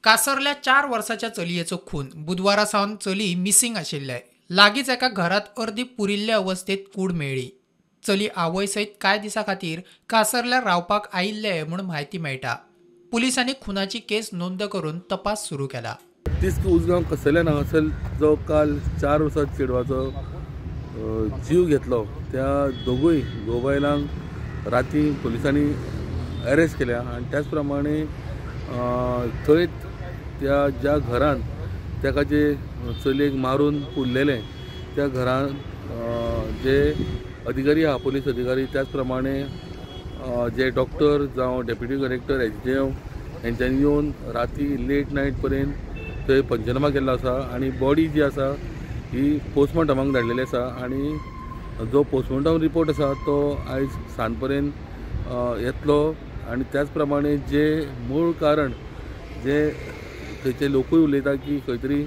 कासरल्या 4 वर्साच्या चलयेचो खून बुधवारा सावन चली मिसिंग आशिल्ले लागींच एका घरात अर्दी पुरिल्ल्या अवस्थेत कूड मेळ्ळी। चली आवय सयत कांय दिसां खातीर कासरल्या रावपाक आयिल्ले म्हूण म्हायती मेळटा। पुलिसांनी खुनाची केस नोंद करून तपास सुरू केला। तिस्क उजगांव कसल्यान हांगासर जो काल 4 वर्सांच्या चेडवाचो जीव घेतलो त्या दोगूय घोव बायलांक राती पुलिसांनी अरेस्ट केल्या आनी त्याच प्रमाणे थंय त्या ज्या घरान ताका जे चलयेक मारून पुरलेले त्या घरान जे अधिकारी आहा पुलीस अधिकारी त्याच प्रमाणे जे डॉक्टर जावं डेप्युटी कलेक्टर एसडीएम हेंच्यांनी येवन राती लेट नायट पर्यंत थंय पंचनामा केल्लो आसा आनी बॉडी जी आसा ही पोस्टमॉर्टमाक धाडलेली आसा आनी जो पोस्टमॉर्टम रिपोर्ट आसा तो आयज सांज पर्यंत येतलो आनी त्याच प्रमाणे जे मूळ कारण जे थंयचे लोकूय उलयता की खंय तरी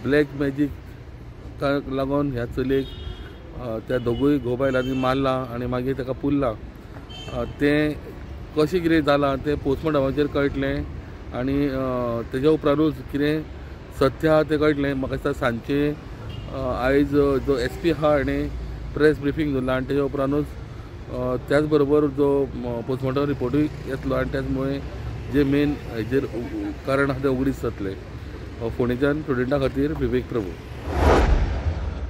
ब्लॅक मॅजीक लागून ह्या चलयेक त्या दोगूय घोव बायलांनी मारलां आनी मागीर ताका पुरलां तें कशें कितें जालां तें पोस्टमॉर्टमाचेर कळटलें आनी तेज्या उपरांतूच कितें सत्य आहा तें कळटलें। म्हाका दिसता सांजचें आयज जो SP आहा हाणें प्रेस ब्रिफींग दवरलां आनी तेज्या उपरांतूच त्याच बरोबर जो पोस्टमॉर्टम रिपोर्टूय येतलो आनी त्याच मुळे जे मेन हेजेर कारण आहा तें उगडीस जातलें। फोंडेच्यान स्टुडंटा खातीर विवेक प्रभू।